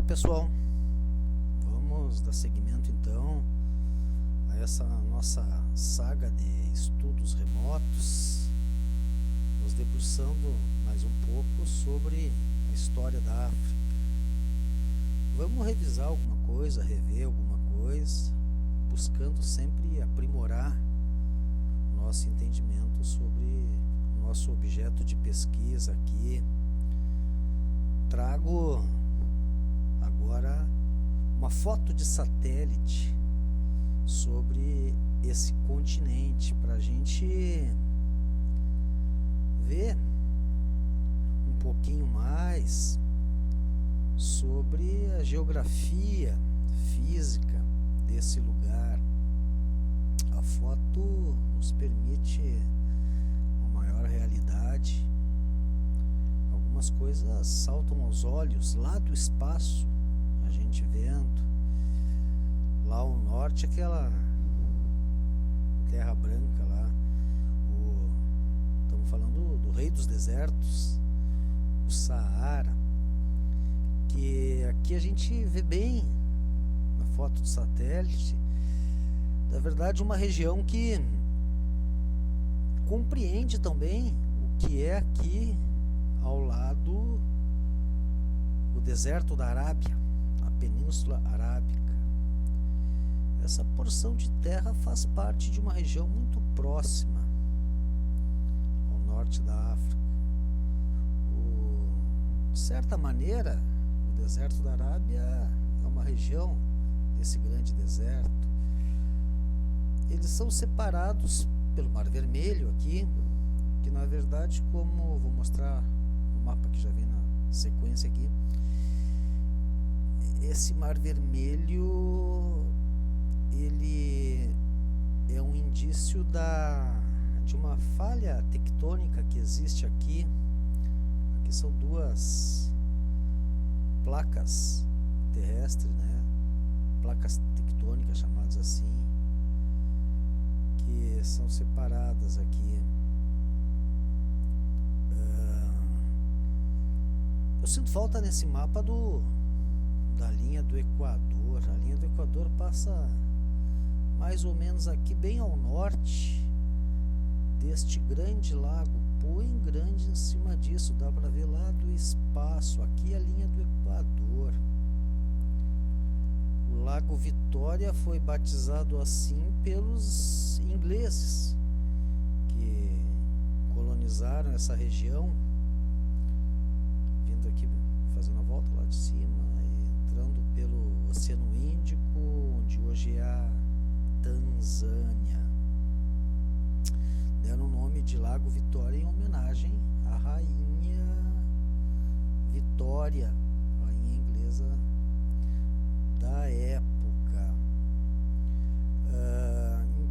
pessoal, vamos dar seguimento então a essa nossa saga de estudos remotos, nos debruçando mais um pouco sobre a história da África. Vamos revisar alguma coisa, rever alguma coisa, buscando sempre aprimorar o nosso entendimento sobre o nosso objeto de pesquisa aqui. Trago agora uma foto de satélite sobre esse continente para a gente ver um pouquinho mais sobre a geografia física desse lugar. A foto nos permite uma maior realidade. Algumas coisas saltam aos olhos lá do espaço, a gente vendo lá ao norte aquela terra branca lá, estamos falando do rei dos desertos, o Saara, que aqui a gente vê bem na foto do satélite, na verdade uma região que compreende também o que é aqui ao lado o deserto da Arábia, a Península Arábica. Essa porção de terra faz parte de uma região muito próxima ao norte da África. De certa maneira, o deserto da Arábia é uma região desse grande deserto. Eles são separados pelo Mar Vermelho aqui, que na verdade, como vou mostrar no mapa que já vem na sequência aqui, esse Mar Vermelho ele é um indício de uma falha tectônica que existe aqui. Aqui são duas placas terrestres, né? Placas tectônicas chamadas assim, que são separadas aqui. Eu sinto falta nesse mapa da linha do Equador. A linha do Equador passa mais ou menos aqui bem ao norte deste grande lago. Põe grande em cima disso, dá para ver lá do espaço. Aqui a linha do Equador. O Lago Vitória foi batizado assim pelos ingleses que colonizaram essa região, vindo aqui, fazendo a volta lá de cima, entrando pelo Oceano Índico, onde hoje é a Tanzânia. Deram o nome de Lago Vitória em homenagem à rainha Vitória, rainha inglesa da época.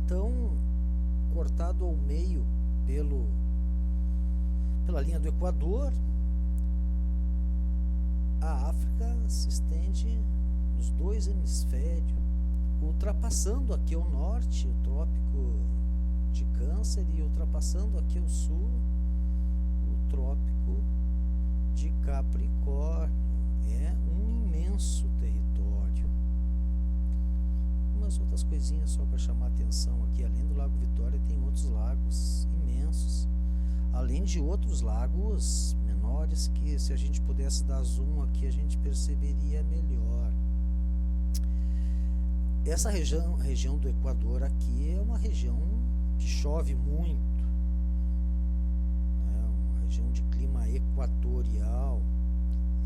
Então, cortado ao meio pela linha do Equador, a África se estende nos dois hemisférios, ultrapassando aqui ao norte o Trópico de Câncer e ultrapassando aqui ao sul o Trópico de Capricórnio. É um imenso território. Umas outras coisinhas só para chamar a atenção aqui: além do Lago Vitória tem outros lagos imensos, além de outros lagos menores que, se a gente pudesse dar zoom aqui, a gente perceberia melhor. Essa região do Equador aqui é uma região que chove muito, né? Uma região de clima equatorial,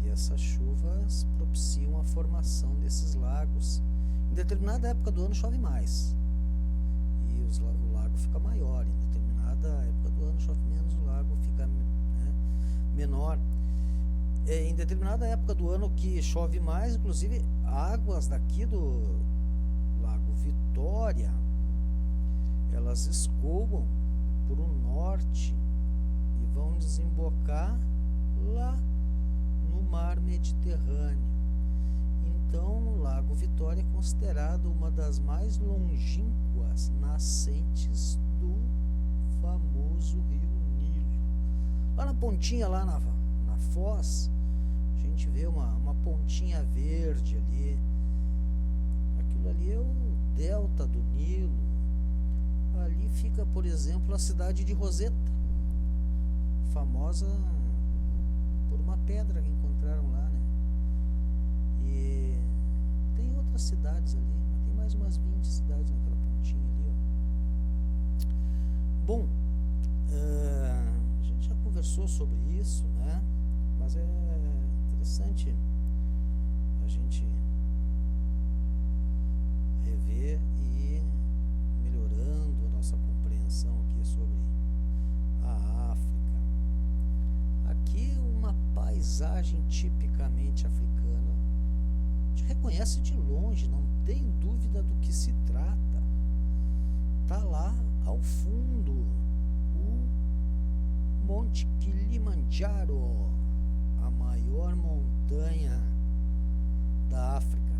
e essas chuvas propiciam a formação desses lagos. Em determinada época do ano chove mais e o lago fica maior. Em determinada época do ano chove menos, o lago fica, né, menor. Em determinada época do ano que chove mais, inclusive águas daqui do Lago Vitória, elas escoam para o norte e vão desembocar lá no Mar Mediterrâneo. Então, o Lago Vitória é considerado uma das mais longínquas nascentes do famoso Rio Nilo. Lá na pontinha, lá na Foz, a gente gente vê uma pontinha verde ali. Aquilo ali é o delta do Nilo. Ali fica, por exemplo, a cidade de Rosetta, famosa por uma pedra que encontraram lá, né? E tem outras cidades ali, mas tem mais umas 20 cidades naquela pontinha ali, ó. Bom, a gente já conversou sobre isso, né? Mas é interessante a gente rever e ir melhorando a nossa compreensão aqui sobre a África. Aqui uma paisagem tipicamente africana. A gente reconhece de longe, não tem dúvida do que se trata. Tá lá ao fundo o Monte Kilimanjaro, a maior montanha da África,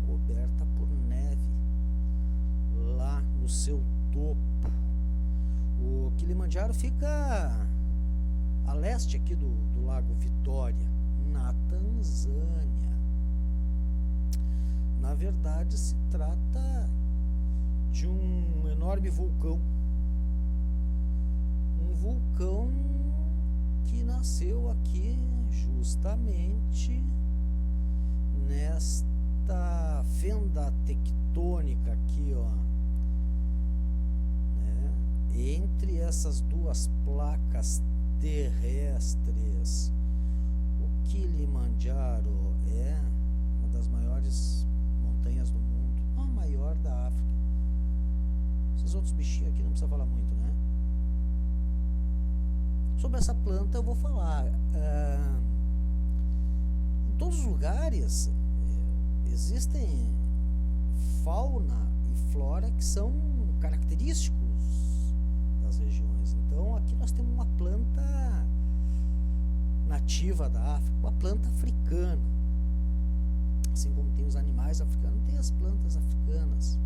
coberta por neve lá no seu topo. O Kilimanjaro fica a leste aqui do Lago Vitória, na Tanzânia. Na verdade, se trata de um enorme vulcão. Um vulcão que nasceu aqui justamente nesta fenda tectônica aqui, ó, né? Entre essas duas placas terrestres. O Kilimanjaro é uma das maiores montanhas do mundo, não a maior da África. Esses outros bichinhos aqui não precisa falar muito, né? Sobre essa planta eu vou falar. Em todos os lugares existem fauna e flora que são característicos das regiões. Então aqui nós temos uma planta nativa da África, uma planta africana. Assim como tem os animais africanos, tem as plantas africanas.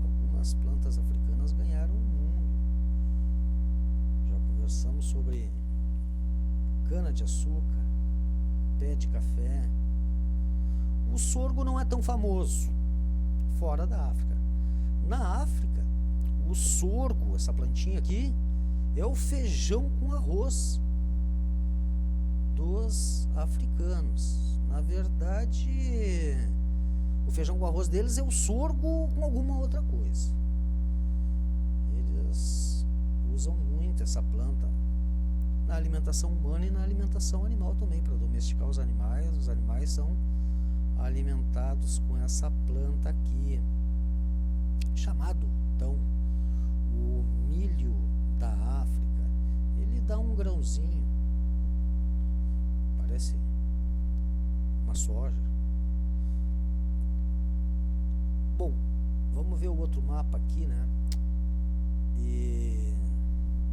Algumas plantas africanas ganharam o mundo. Já conversamos sobre cana de açúcar, pé de café. O sorgo não é tão famoso fora da África. Na África, o sorgo, essa plantinha aqui, é o feijão com arroz dos africanos. Na verdade, o feijão com arroz deles é o sorgo com alguma outra coisa. Eles usam muito essa planta na alimentação humana e na alimentação animal também, para domesticar os animais. Os animais são alimentados com essa planta aqui, chamado então o milho da África. Ele dá um grãozinho, parece uma soja. Bom, vamos ver o outro mapa aqui, né? E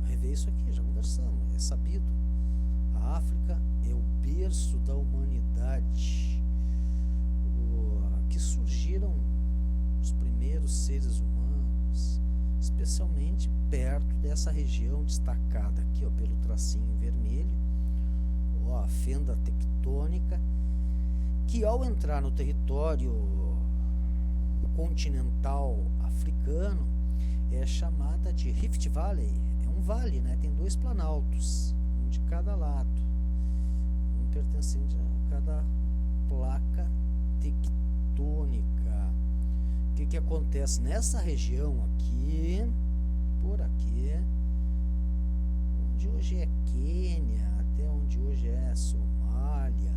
rever isso aqui, já conversamos, é sabido. A África é o berço da humanidade. Aqui surgiram os primeiros seres humanos, especialmente perto dessa região destacada aqui, ó, pelo tracinho vermelho, ó, a fenda tectônica, que ao entrar no território continental africano é chamada de Rift Valley. É um vale, né? Tem dois planaltos, um de cada lado, um pertencente a cada placa tectônica. O que acontece nessa região aqui, por aqui, onde hoje é Quênia, até onde hoje é Somália,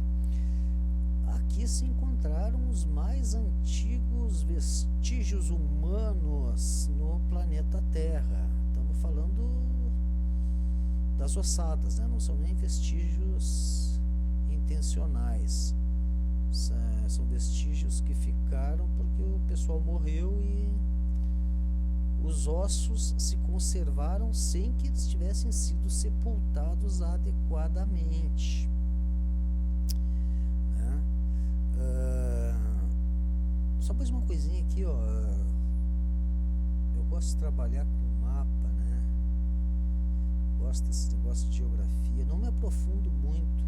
aqui se encontraram os mais antigos vestígios humanos no planeta Terra. Estamos falando das ossadas, né? Não são nem vestígios intencionais. São vestígios que ficaram porque o pessoal morreu e os ossos se conservaram sem que eles tivessem sido sepultados adequadamente, né? Só mais uma coisinha aqui, ó. Eu gosto de trabalhar com mapa, né? Gosto desse negócio de geografia. Não me aprofundo muito,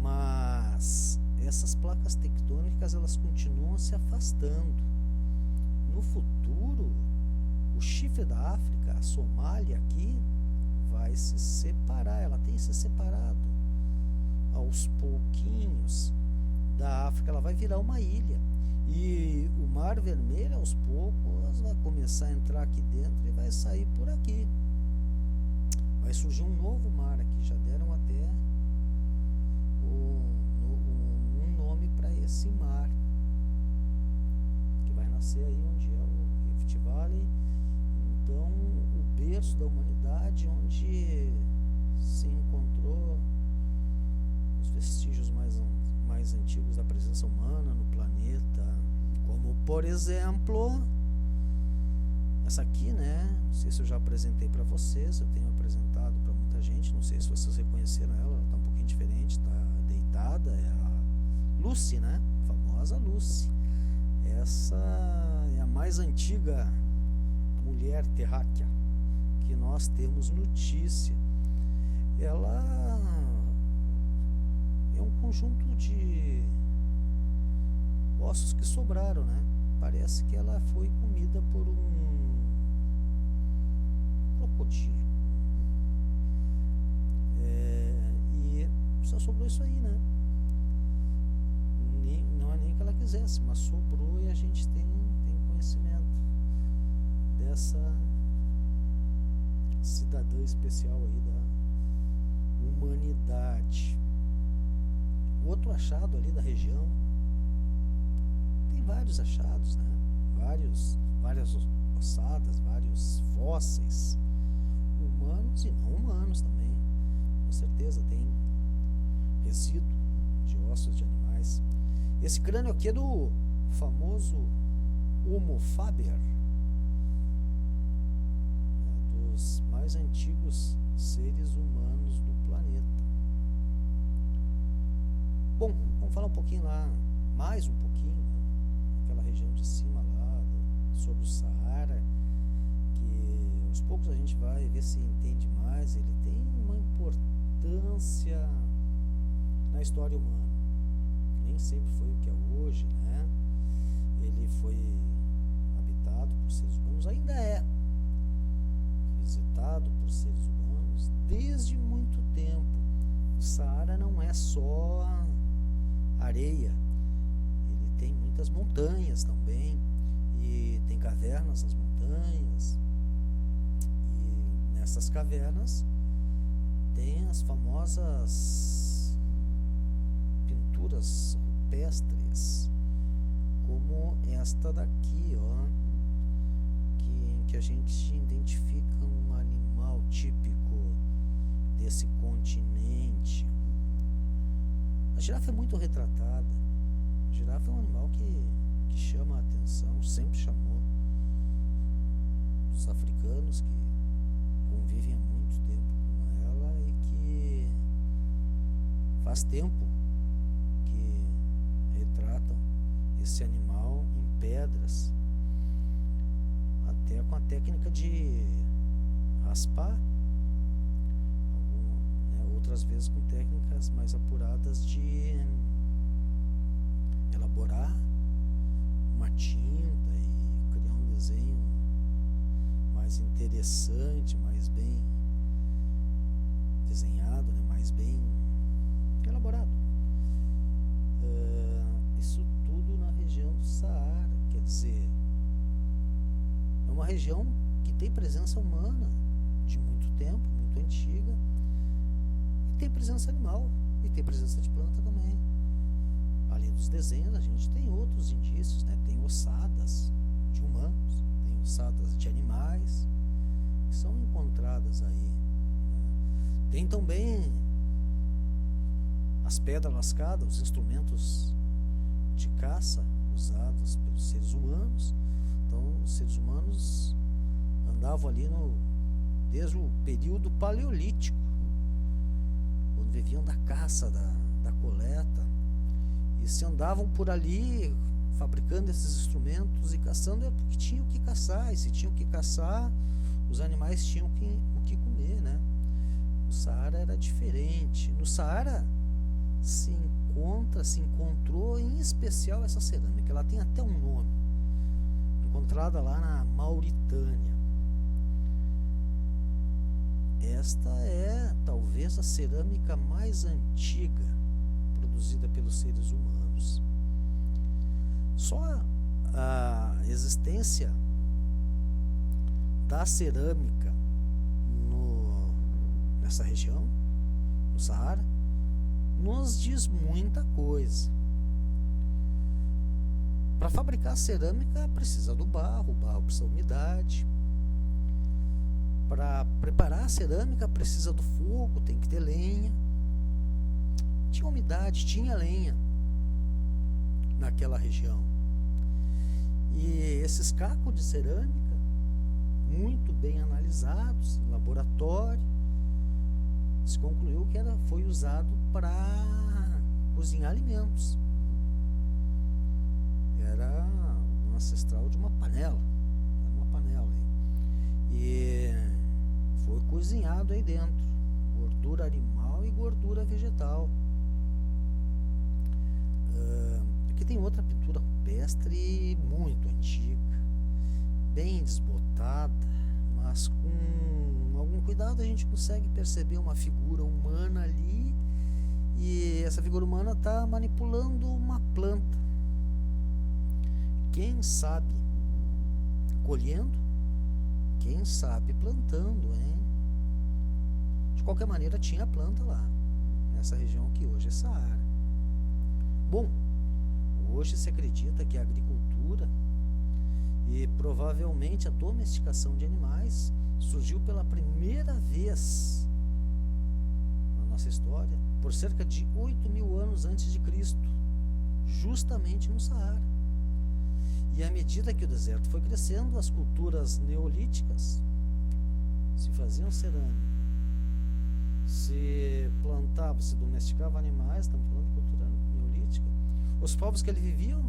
mas placas tectônicas elas continuam se afastando. No futuro, o chifre da África, a Somália aqui, vai se separar, ela tem se separado aos pouquinhos da África, ela vai virar uma ilha. E o Mar Vermelho, aos poucos, vai começar a entrar aqui dentro e vai sair por aqui. Vai surgir um novo mar aqui, já deram até um nome para esse mar, que vai nascer aí onde é o Rift Valley. Então, o berço da humanidade, onde se encontrou os vestígios mais antigos da presença humana no planeta, como, por exemplo, essa aqui, né? Não sei se eu já apresentei para vocês, eu tenho apresentado para muita gente, não sei se vocês reconheceram ela tá um pouquinho diferente, tá deitada, é a Lucy, né? A famosa Lucy. Essa é a mais antiga mulher terráquea que nós temos notícia. Ela é um conjunto de ossos que sobraram, né? Parece que ela foi comida por um crocodilo. E só sobrou isso aí, né? Não é nem que ela quisesse, mas sobrou e a gente tem conhecimento dessa cidadã especial aí da humanidade. Outro achado ali da região, tem vários achados, né? Várias ossadas, vários fósseis, humanos e não humanos também. Com certeza tem resíduo de ossos de animais. Esse crânio aqui é do famoso Homo faber, dos mais antigos seres humanos do planeta. Bom, vamos falar um pouquinho lá, mais um pouquinho, né? Aquela região de cima lá, sobre o Saara, que aos poucos a gente vai ver se entende mais. Ele tem uma importância na história humana. Nem sempre foi o que é hoje, né? Ele foi habitado por seres humanos, ainda é visitado por seres humanos desde muito tempo. O Saara não é só areia, ele tem muitas montanhas também, e tem cavernas nas montanhas, e nessas cavernas tem as famosas pinturas rupestres, como esta daqui, ó, em que a gente identifica um animal típico desse continente. A girafa é muito retratada. A girafa é um animal que chama a atenção, sempre chamou. Os africanos que convivem há muito tempo com ela e que faz tempo que retratam esse animal em pedras, até com a técnica de raspar, outras vezes com técnicas mais apuradas de elaborar uma tinta e criar um desenho mais interessante, mais bem desenhado, né? Mais bem elaborado. Isso tudo na região do Saara, quer dizer, é uma região que tem presença humana de muito tempo, muito antiga. Tem presença animal e tem presença de planta também. Além dos desenhos, a gente tem outros indícios, né? Tem ossadas de humanos, tem ossadas de animais que são encontradas aí, né? Tem também as pedras lascadas, os instrumentos de caça usados pelos seres humanos. Então, os seres humanos andavam ali desde o período paleolítico, quando viviam da caça, da coleta, e se andavam por ali fabricando esses instrumentos e caçando, porque tinham que caçar, e se tinham que caçar, os animais tinham o que comer, né? O Saara era diferente. No Saara se encontra Petra se encontrou em especial essa cerâmica. Ela tem até um nome, encontrada lá na Mauritânia. Esta é talvez a cerâmica mais antiga produzida pelos seres humanos. Só a existência da cerâmica nessa região, no Saara, nos diz muita coisa. Para fabricar cerâmica precisa do barro, o barro precisa de umidade. Para preparar a cerâmica precisa do fogo, tem que ter lenha. Tinha umidade, tinha lenha naquela região. E esses cacos de cerâmica, muito bem analisados em laboratório, se concluiu que foi usado para cozinhar alimentos. Era um ancestral de uma panela. Era uma panela aí. E foi cozinhado aí dentro. Gordura animal e gordura vegetal. Aqui tem outra pintura rupestre muito antiga, bem desbotada, mas com algum cuidado a gente consegue perceber uma figura humana ali, e essa figura humana está manipulando uma planta. Quem sabe colhendo, quem sabe plantando, hein? De qualquer maneira tinha planta lá, nessa região que hoje é Saara. Bom, hoje se acredita que a agricultura e provavelmente a domesticação de animais surgiu pela primeira vez na nossa história por cerca de 8.000 anos antes de Cristo, justamente no Saara. E à medida que o deserto foi crescendo, as culturas neolíticas se faziam cerâmica, se plantava, se domesticava animais. Estamos falando de cultura neolítica. Os povos que ali viviam,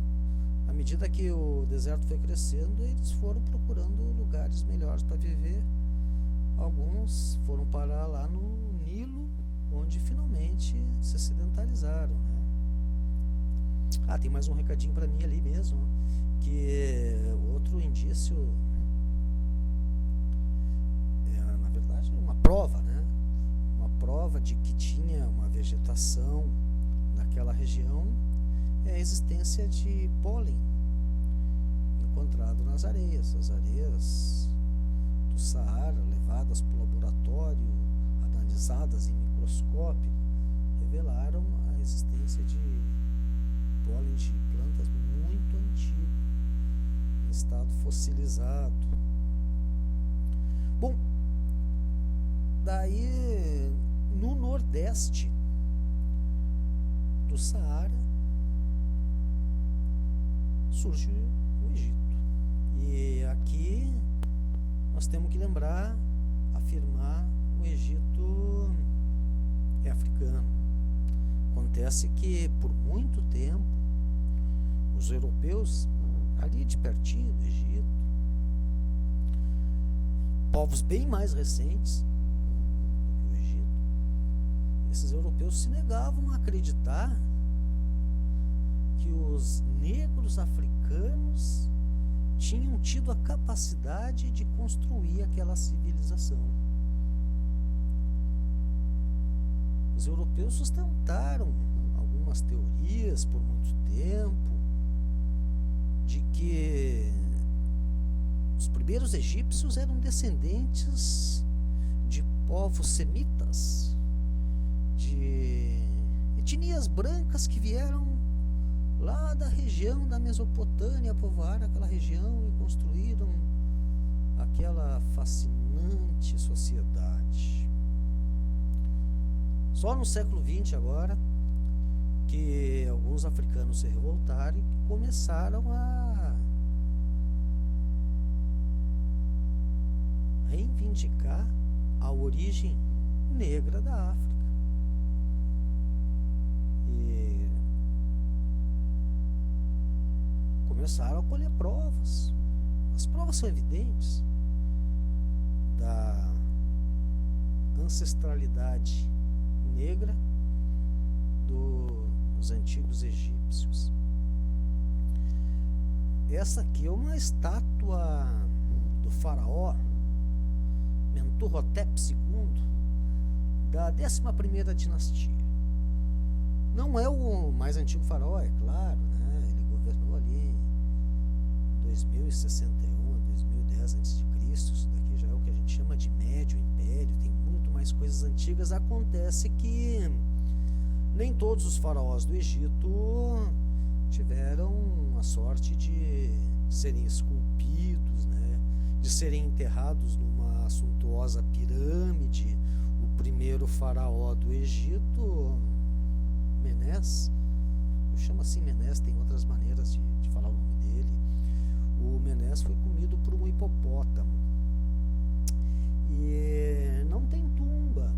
à medida que o deserto foi crescendo, eles foram procurando lugares melhores para viver. Alguns foram parar lá no Nilo, onde finalmente se sedentarizaram, né? Tem mais um recadinho para mim ali mesmo, que outro indício é, na verdade, uma prova, né? Uma prova de que tinha uma vegetação naquela região é a existência de pólen encontrado nas areias. As areias do Saara, levadas para o laboratório, analisadas em microscópio, revelaram a existência de pólen de plantas muito antigo, em estado fossilizado. Bom, daí no nordeste do Saara surge o Egito. E aqui nós temos que lembrar, afirmar, o Egito é africano. Acontece que por muito tempo os europeus, ali de pertinho do Egito, povos bem mais recentes do que o Egito, esses europeus se negavam a acreditar que os negros africanos tinham tido a capacidade de construir aquela civilização. Os europeus sustentaram algumas teorias por muito tempo de que os primeiros egípcios eram descendentes de povos semitas, de etnias brancas que vieram lá da região da Mesopotâmia, povoaram aquela região e construíram aquela fascinante sociedade. Só no século XX agora que alguns africanos se revoltaram e começaram a reivindicar a origem negra da África. E começaram a colher provas. As provas são evidentes da ancestralidade negra os antigos egípcios. Essa aqui é uma estátua do faraó Mentuhotep II, da 11ª dinastia. Não é o mais antigo faraó, é claro, né? Ele governou ali em 2061, 2010 a.C. Isso daqui já é o que a gente chama de Médio Império, tem muito mais coisas antigas. Acontece que nem todos os faraós do Egito tiveram a sorte de serem esculpidos, né? De serem enterrados numa suntuosa pirâmide. O primeiro faraó do Egito, Menés, eu chamo assim Menés, tem outras maneiras de falar o nome dele. O Menés foi comido por um hipopótamo e não tem tumba,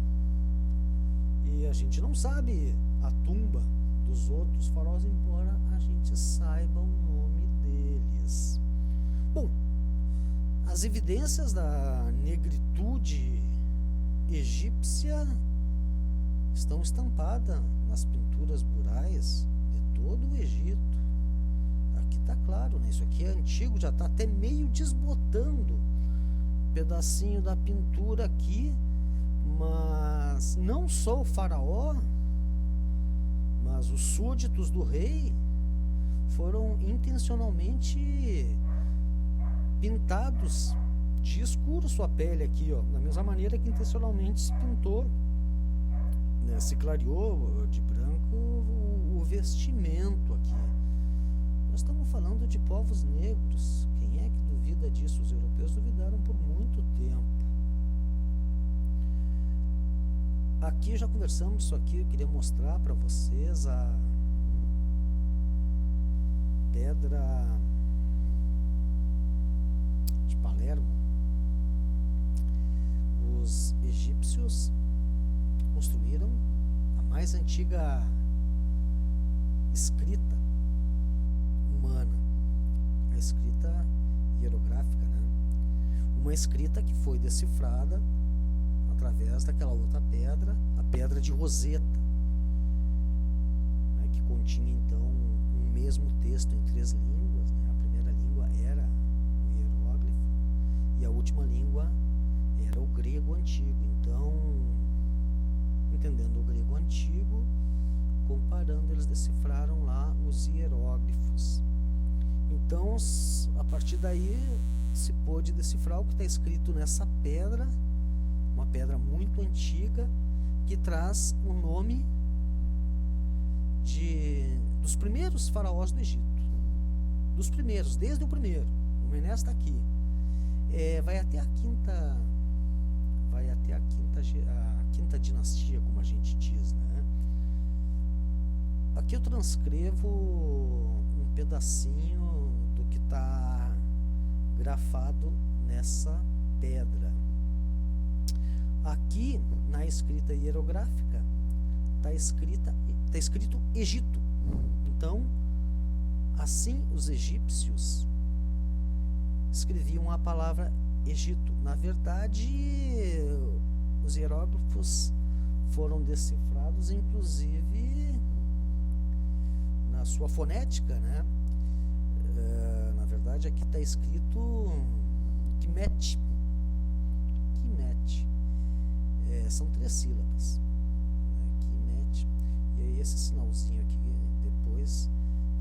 e a gente não sabe a tumba dos outros faraós, embora a gente saiba o nome deles. Bom, as evidências da negritude egípcia estão estampadas nas pinturas murais de todo o Egito. Aqui está claro, né? Isso aqui é antigo, já está até meio desbotando um pedacinho da pintura aqui, mas não só o faraó, mas os súditos do rei foram intencionalmente pintados de escuro sua pele aqui, ó, da mesma maneira que intencionalmente se pintou, né, se clareou de branco o vestimento aqui. Nós estamos falando de povos negros. Quem é que duvida disso? Os europeus duvidaram por muito tempo. Aqui já conversamos isso aqui, eu queria mostrar para vocês a pedra de Palermo. Os egípcios construíram a mais antiga escrita humana, a escrita hierográfica, né? Uma escrita que foi decifrada através daquela outra pedra, a pedra de Roseta, né, que continha então um mesmo texto em 3 línguas, né? A primeira língua era o hieróglifo e a última língua era o grego antigo. Então, entendendo o grego antigo, comparando, eles decifraram lá os hieróglifos. Então, a partir daí, se pôde decifrar o que está escrito nessa pedra, uma pedra muito antiga, que traz o nome dos primeiros faraós do Egito. Dos primeiros, desde o primeiro. O Menés está aqui. Vai até a quinta dinastia, como a gente diz, né? Aqui eu transcrevo um pedacinho do que está grafado nessa pedra. Aqui na escrita hierográfica está escrito Egito. Então, assim os egípcios escreviam a palavra Egito. Na verdade, os hieróglifos foram decifrados, inclusive na sua fonética, né? Na verdade, aqui está escrito Kemet. Kemet. São 3 sílabas. Kemet. E aí esse sinalzinho aqui depois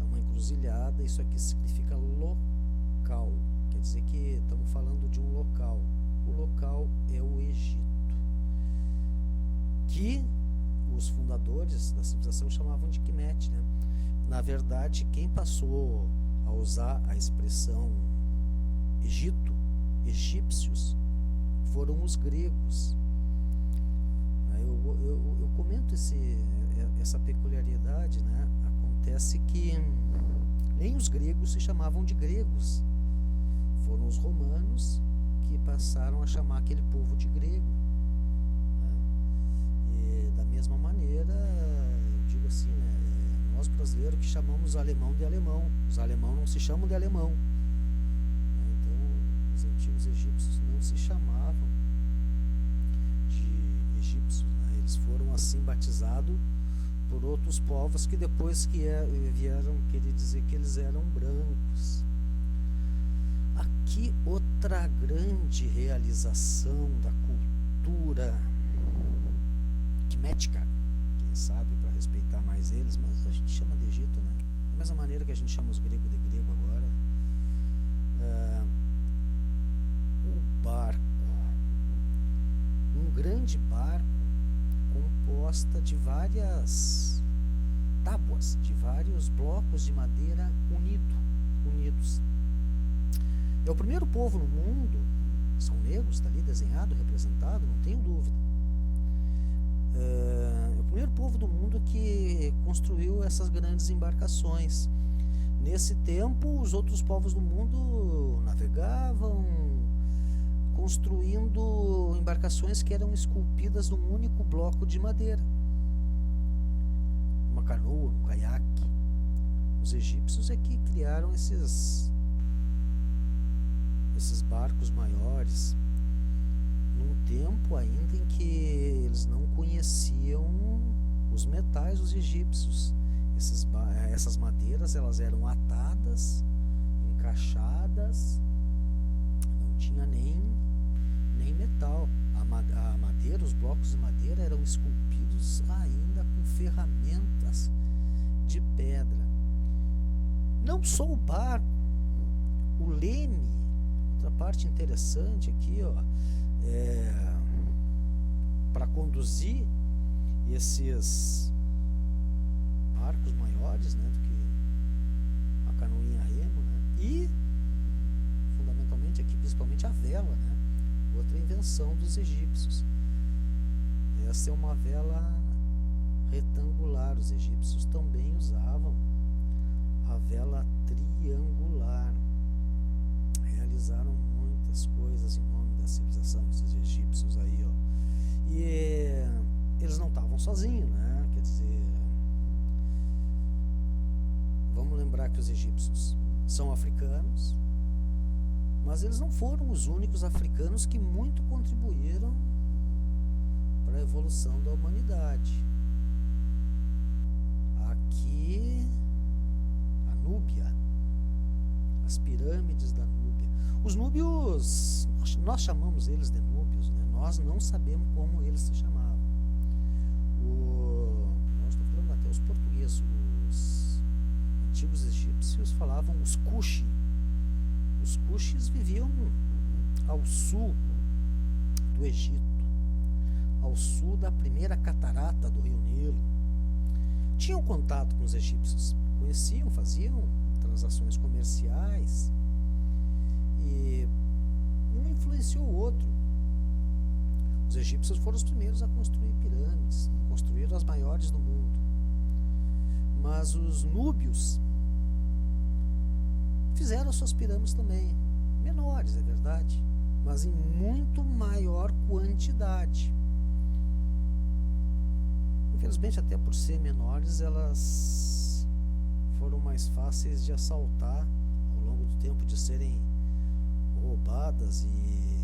é uma encruzilhada. Isso aqui significa local. Quer dizer que estamos falando de um local. O local é o Egito, que os fundadores da civilização chamavam de Kemet, né? Na verdade, quem passou a usar a expressão Egito, egípcios, foram os gregos. Eu comento essa peculiaridade, né? Acontece que nem os gregos se chamavam de gregos. Foram os romanos que passaram a chamar aquele povo de grego, né? E da mesma maneira, eu digo assim, né? Nós brasileiros que chamamos o alemão de alemão. Os alemãos não se chamam de alemão, né? Então, os antigos egípcios não se chamavam de egípcios, né? Eles foram assim batizados por outros povos que depois vieram querer dizer que eles eram brancos. Aqui outra grande realização da cultura quimética, quem sabe, para respeitar mais eles, mas a gente chama de Egito, né? Da mesma maneira que a gente chama os gregos de grego agora. O barco, um grande barco composta de várias tábuas, de vários blocos de madeira unidos. É o primeiro povo no mundo, são negros, está ali desenhado, representado, não tenho dúvida. É o primeiro povo do mundo que construiu essas grandes embarcações. Nesse tempo, os outros povos do mundo navegavam, construindo embarcações que eram esculpidas num único bloco de madeira. Uma canoa, um caiaque. Os egípcios é que criaram esses barcos maiores, num tempo ainda em que eles não conheciam os metais dos egípcios. Essas madeiras, elas eram atadas, encaixadas, não tinha nem metal. A madeira, os blocos de madeira eram esculpidos ainda com ferramentas de pedra. Não só o barco, o leme. Outra parte interessante aqui, para conduzir esses barcos maiores, né, do que a canoinha a remo, né, e fundamentalmente aqui, principalmente a vela, né, outra invenção dos egípcios. Essa é uma vela retangular. Os egípcios também usavam a vela triangular. Realizaram muitas coisas em nome da civilização, esses egípcios aí, E eles não estavam sozinhos, né? Quer dizer, vamos lembrar que os egípcios são africanos, mas eles não foram os únicos africanos que muito contribuíram para a evolução da humanidade. Aqui, a Núbia, as pirâmides da Núbia. Os núbios, nós chamamos eles de núbios, né? Nós não sabemos como eles se chamavam. Nós estamos falando até os portugueses. Os antigos egípcios falavam os Kushi. Os Kushis viviam ao sul do Egito, ao sul da primeira catarata do Rio Nilo. Tinham contato com os egípcios, conheciam, faziam transações comerciais, e um influenciou o outro. Os egípcios foram os primeiros a construir pirâmides, construíram as maiores do mundo. Mas os núbios fizeram suas pirâmides também, menores, é verdade, mas em muito maior quantidade. Infelizmente, até por ser menores, elas foram mais fáceis de assaltar ao longo do tempo, de serem roubadas e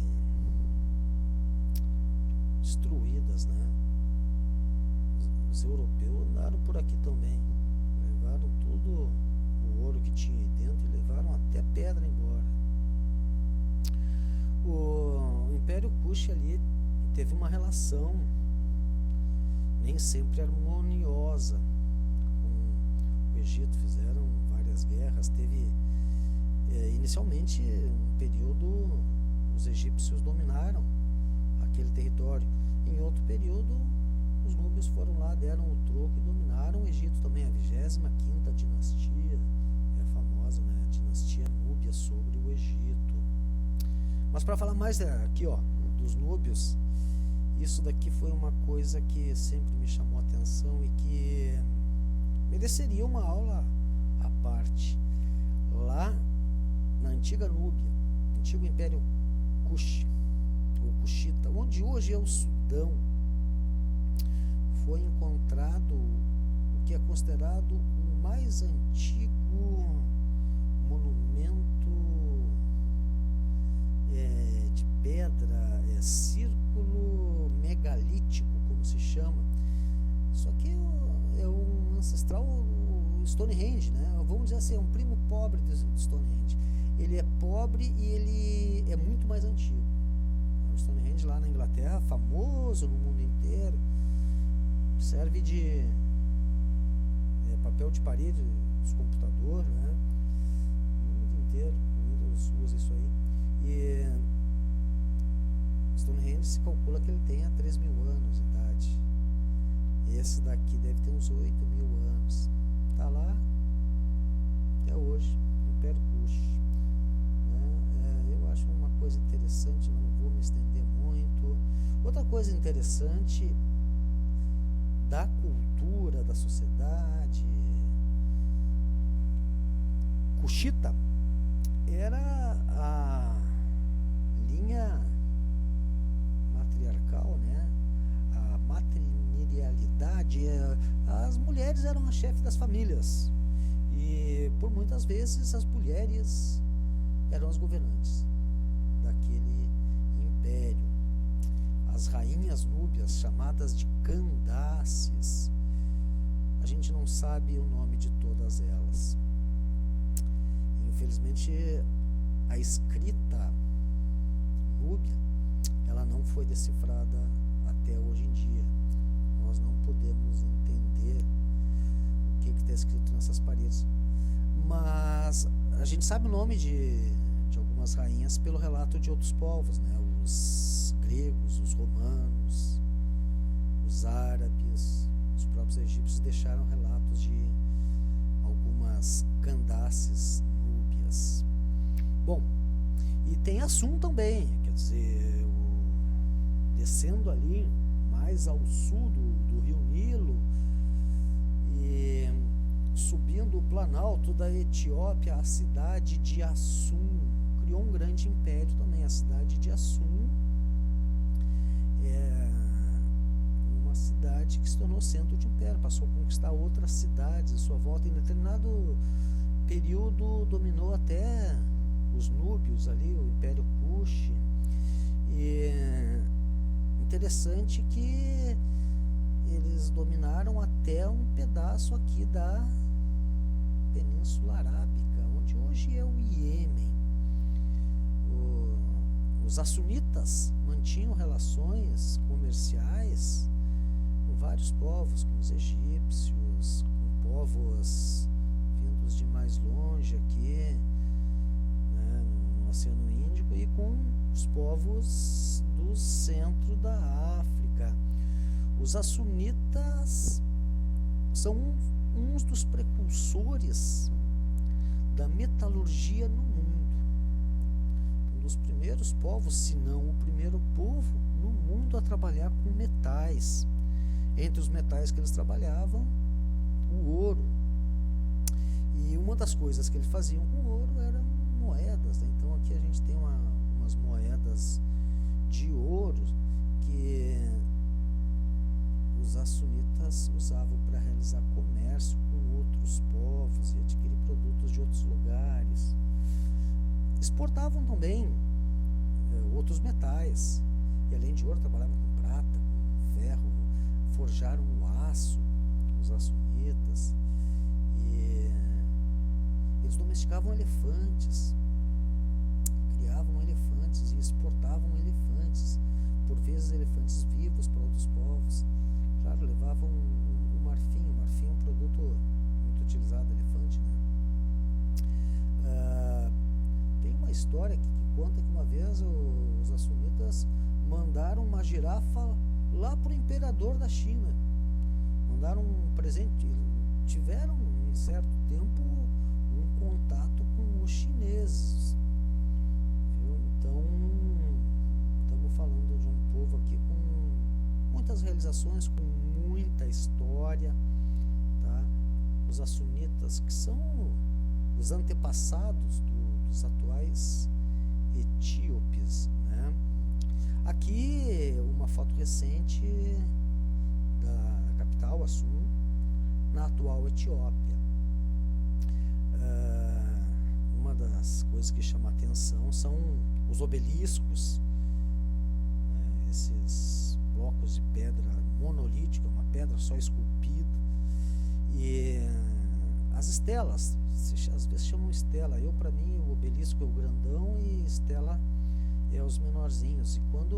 destruídas, né? Os europeus andaram por aqui também, levaram tudo o ouro que tinha aí dentro e levaram até pedra embora. O Império Kush ali teve uma relação nem sempre harmoniosa com o Egito. Fizeram várias guerras. Teve inicialmente um período os egípcios dominaram aquele território. Em outro período os núbios foram lá, deram o troco e dominaram o Egito também. A 25ª dinastia é a famosa, né, dinastia núbia sobre o Egito. Mas para falar mais aqui, dos núbios, isso daqui foi uma coisa que sempre me chamou a atenção e que mereceria uma aula à parte. Lá na antiga Núbia, antigo Império Kush, ou Kushita, onde hoje é o Sudão, foi encontrado o que é considerado o mais antigo monumento de pedra, círculo megalítico, como se chama. Só que é um Stonehenge, né? Vamos dizer assim, é um primo pobre de Stonehenge. Ele é pobre e ele é muito mais antigo. O Stonehenge lá na Inglaterra, famoso no mundo inteiro, serve de papel de parede dos computadores, né? No mundo inteiro, o Windows usa isso aí. E Stonehenge se calcula que ele tenha 3 mil anos de idade. Esse daqui deve ter uns 8 mil anos. Está lá até hoje, no Império Kush. Eu acho uma coisa interessante, não vou me estender muito. Outra coisa interessante da cultura, da sociedade cushita era a linha matriarcal, né? A matrinidade. As mulheres eram as chefes das famílias e por muitas vezes as mulheres eram as governantes daquele império. As rainhas núbias, chamadas de Candaces, a gente não sabe o nome de todas elas. Infelizmente, a escrita núbia, ela não foi decifrada até hoje em dia. Nós não podemos entender o que está escrito nessas paredes. Mas a gente sabe o nome de algumas rainhas pelo relato de outros povos, né? Os gregos, os romanos, os árabes, os próprios egípcios deixaram relatos de algumas Candaces núbias. Bom, e tem Assum também, quer dizer, descendo ali mais ao sul do rio Nilo e subindo o planalto da Etiópia, a cidade de Assum criou um grande império também. A cidade de Assum é uma cidade que se tornou centro de império, passou a conquistar outras cidades à sua volta. Em determinado período dominou até os núbios ali, o Império Kush. E interessante que eles dominaram até um pedaço aqui da Península Arábica, onde hoje é o Iêmen. Os assunitas mantinham relações comerciais com vários povos, com os egípcios, com povos vindos de mais longe aqui, né, no Oceano Índico, e com os povos do centro da África. Os assunitas são uns dos precursores da metalurgia no mundo. Um dos primeiros povos, se não o primeiro povo no mundo a trabalhar com metais. Entre os metais que eles trabalhavam, o ouro. E uma das coisas que eles faziam com ouro eram moedas, né? Então aqui a gente tem umas moedas de ouro que os assunitas usavam para realizar comércio com outros povos e adquirir produtos de outros lugares. Exportavam também outros metais, e além de ouro trabalhavam com prata, com ferro, forjaram o aço, os assunitas, e eles domesticavam elefantes, criavam elefantes e exportavam elefantes, por vezes elefantes vivos para outros povos. Claro, levavam o marfim. O marfim é um produto muito utilizado, elefante, né? Tem uma história que conta que uma vez os assunitas mandaram uma girafa lá para o imperador da China. Mandaram um presente. Tiveram, em certo tempo, um contato com os chineses. Viu? Então, estamos falando de um povo aqui com muitas realizações, com muita história, tá? Os assunitas, que são os antepassados dos atuais etíopes, né? Aqui uma foto recente da capital, Assum, na atual Etiópia. Uma das coisas que chama a atenção são os obeliscos, né? Esses blocos de pedra monolítica, uma pedra só esculpida, e as estelas, às vezes chamam estela. Para mim, o obelisco é o grandão e estela é os menorzinhos. E quando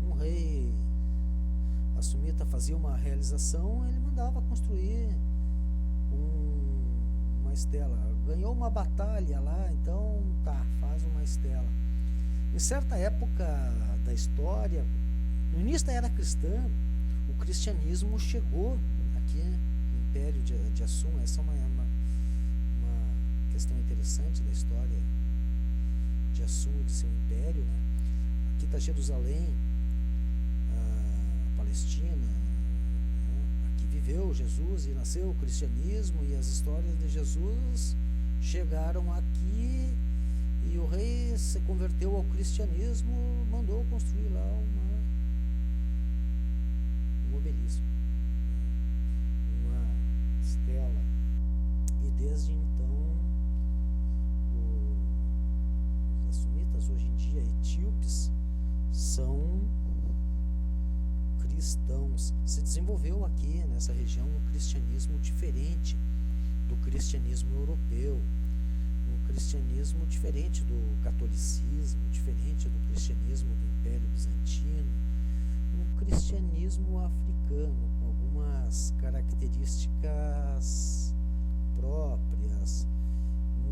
um rei assumita fazia uma realização, ele mandava construir uma estela. Ganhou uma batalha lá, então faz uma estela. Em certa época da história, no início da era cristã, o cristianismo chegou aqui no Império de Assum. Essa é uma questão interessante da história de Assum e de seu império, né? Aqui está Jerusalém, a Palestina, né? Aqui viveu Jesus e nasceu o cristianismo, e as histórias de Jesus chegaram aqui, e o rei se converteu ao cristianismo, mandou construir lá um obelisco, uma estela. E desde então os assumitas, hoje em dia etíopes, são cristãos. Se desenvolveu aqui nessa região um cristianismo diferente do cristianismo europeu, um cristianismo diferente do catolicismo, diferente do cristianismo do Império Bizantino, um cristianismo africano com algumas características próprias,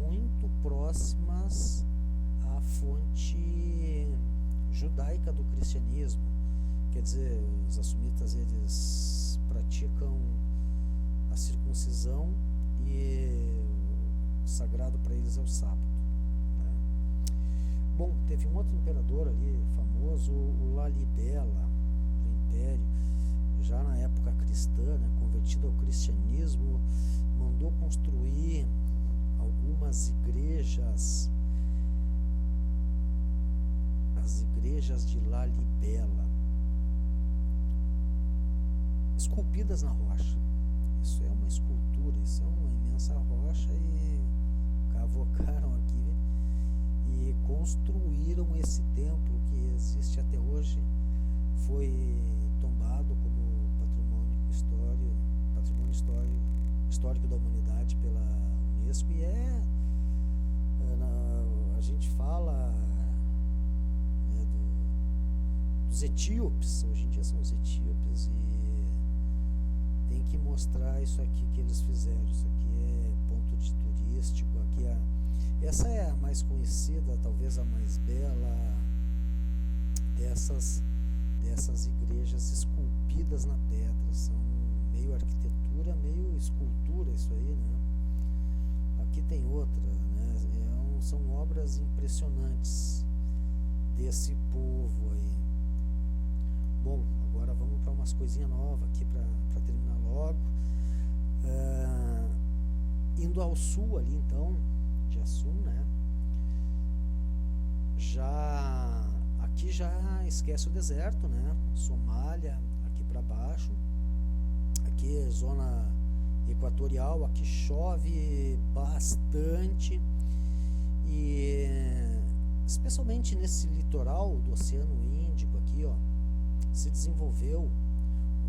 muito próximas à fonte judaica do cristianismo. Quer dizer, os assumitas, eles praticam a circuncisão, e o sagrado para eles é o sábado, né? Bom, teve um outro imperador ali famoso, o Lalibela, do Império, já na época cristã, né, convertido ao cristianismo, mandou construir algumas igrejas, as igrejas de Lalibela, esculpidas na rocha. Isso é uma escultura, isso é uma imensa rocha, e cavocaram aqui e construíram esse templo que existe até hoje. Foi tombado como patrimônio histórico da humanidade pela Unesco, e a gente fala, né, dos etíopes. Hoje em dia são os etíopes, e tem que mostrar isso aqui que eles fizeram. Isso aqui é ponto de turístico. Essa é a mais conhecida, talvez a mais bela dessas igrejas esculpidas na pedra. São meio arquitetura, meio escultura, isso aí, né? Aqui tem outra, né? São obras impressionantes desse povo aí. Bom, agora vamos para umas coisinhas novas aqui para terminar logo. Indo ao sul ali, então, de Assum, né? Aqui já esquece o deserto, né? Somália, aqui para baixo. Aqui é zona equatorial, aqui chove bastante, e especialmente nesse litoral do Oceano Índico aqui, ó, se desenvolveu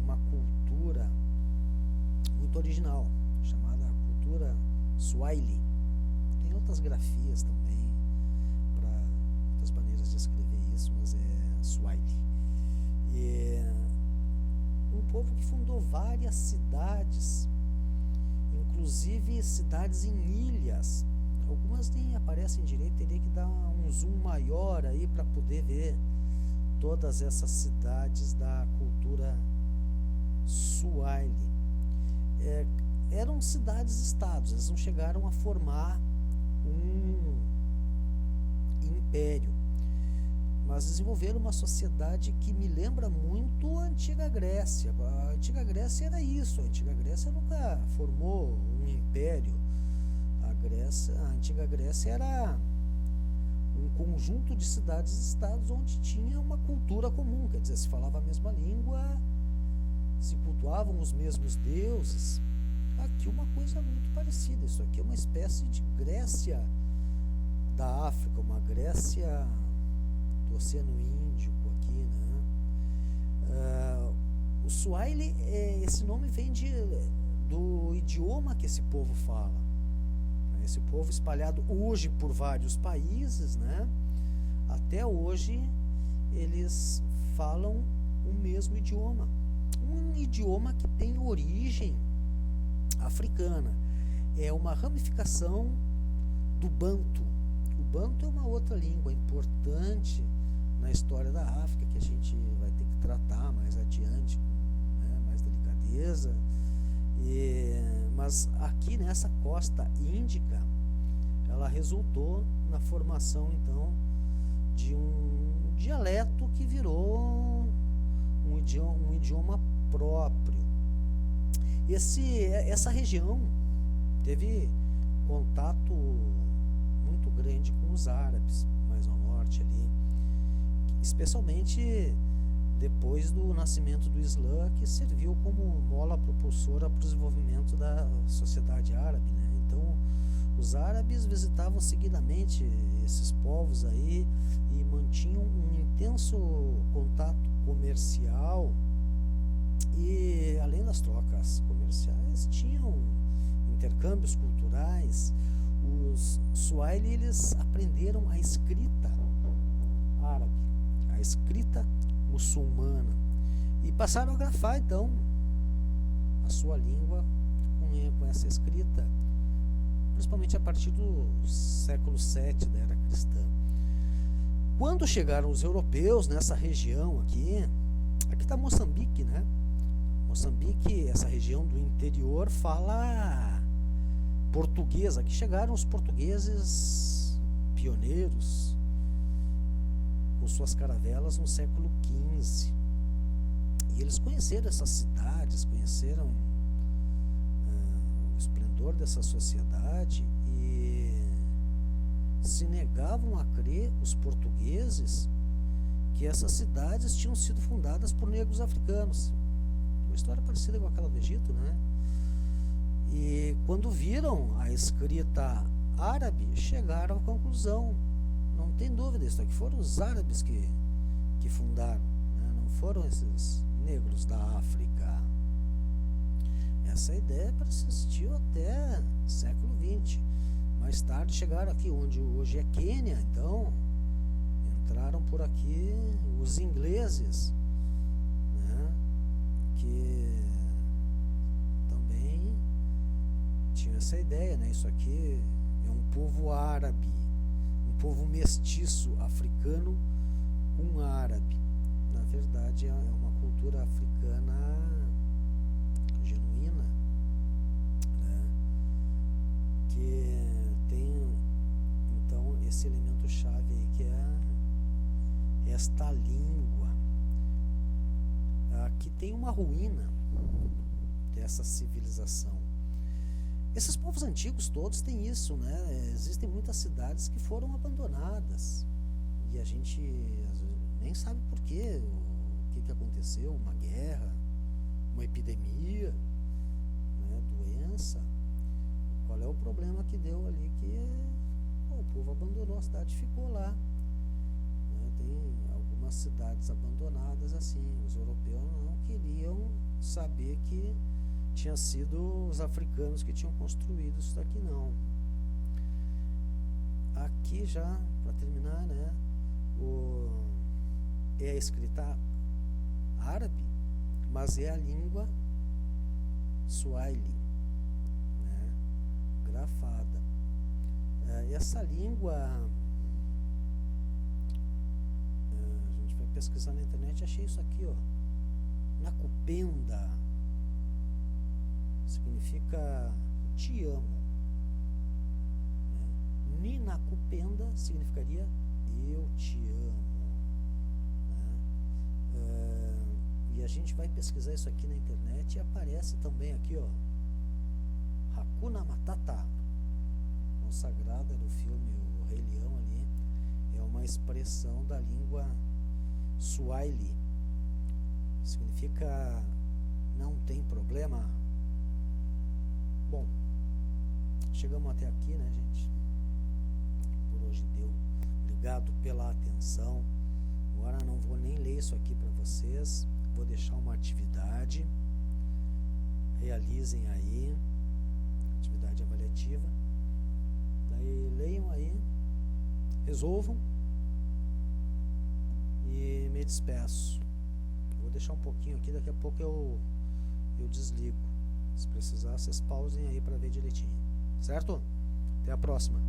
uma cultura muito original, chamada cultura Swahili. Tem outras grafias também, para outras maneiras de escrever isso, mas é Swahili. E um povo que fundou várias cidades, inclusive cidades em ilhas. Algumas nem aparecem direito, teria que dar um zoom maior aí para poder ver todas essas cidades da cultura Swahili. Eram cidades-estados, eles não chegaram a formar um império, mas desenvolveram uma sociedade que me lembra muito a Antiga Grécia. A Antiga Grécia era isso, a Antiga Grécia nunca formou um império. A Antiga Grécia era um conjunto de cidades-estados onde tinha uma cultura comum, quer dizer, se falava a mesma língua, se cultuavam os mesmos deuses. Aqui uma coisa muito parecida. Isso aqui é uma espécie de Grécia da África, uma Grécia do Oceano Índico aqui, né? O Swahili, esse nome vem do idioma que esse povo fala. Esse povo espalhado hoje por vários países, né? Até hoje eles falam o mesmo idioma. Um idioma que tem origem africana. É uma ramificação do Banto. O Banto é uma outra língua importante na história da África, que a gente vai ter que tratar mais adiante, com, né, mais delicadeza. Mas aqui nessa costa índica, ela resultou na formação então de um dialeto que virou um idioma próprio. Essa região teve contato muito grande com os árabes, mais ao norte ali, especialmente depois do nascimento do Islã, que serviu como mola propulsora para o desenvolvimento da sociedade árabe, né? Então, os árabes visitavam seguidamente esses povos aí e mantinham um intenso contato comercial, e além das trocas comerciais, tinham intercâmbios culturais. Os Swahili, eles aprenderam a escrita árabe, a escrita muçulmana, e passaram a grafar então a sua língua com essa escrita, principalmente a partir do século VII da era cristã. Quando chegaram os europeus nessa região aqui está Moçambique, né? Moçambique, essa região do interior, fala português. Aqui chegaram os portugueses pioneiros com suas caravelas no século XV. E eles conheceram essas cidades, conheceram o esplendor dessa sociedade, e se negavam a crer, os portugueses, que essas cidades tinham sido fundadas por negros africanos. Uma história parecida com aquela do Egito, né? E quando viram a escrita árabe, chegaram à conclusão: não tem dúvida, isso aqui foram os árabes que fundaram, né? Não foram esses negros da África. Essa ideia persistiu até século XX. Mais tarde chegaram aqui, onde hoje é Quênia. Então entraram por aqui os ingleses, né? Que também tinham essa ideia, né? Isso aqui é um povo árabe, um povo mestiço africano com árabe. Na verdade é uma cultura africana genuína, né? Que tem então esse elemento chave aí, que é esta língua. Aqui tem uma ruína dessa civilização. Esses povos antigos todos têm isso, né? Existem muitas cidades que foram abandonadas e a gente nem sabe por quê, o que aconteceu, uma guerra, uma epidemia, né? Doença. Qual é o problema que deu ali? Que o povo abandonou a cidade e ficou lá, né? Tem algumas cidades abandonadas assim. Os europeus não queriam saber que tinha sido os africanos que tinham construído isso daqui, não. Aqui já, para terminar, né, é a escrita árabe, mas é a língua Swahili, né, grafada. Essa língua, a gente vai pesquisar na internet, achei isso aqui, ó, Nakupenda, significa te amo, né? Ninakupenda significaria eu te amo, né? E a gente vai pesquisar isso aqui na internet e aparece também aqui, ó, Hakuna Matata, consagrada no filme O Rei Leão ali, é uma expressão da língua Swahili, significa não tem problema. Bom, chegamos até aqui, né, gente? Por hoje deu. Obrigado pela atenção. Agora não vou nem ler isso aqui para vocês. Vou deixar uma atividade. realizem aí atividade avaliativa, daí leiam aí, resolvam e me despeço. Vou deixar um pouquinho aqui, daqui a pouco eu desligo. Se precisar, vocês pausem aí para ver direitinho, certo? Até a próxima.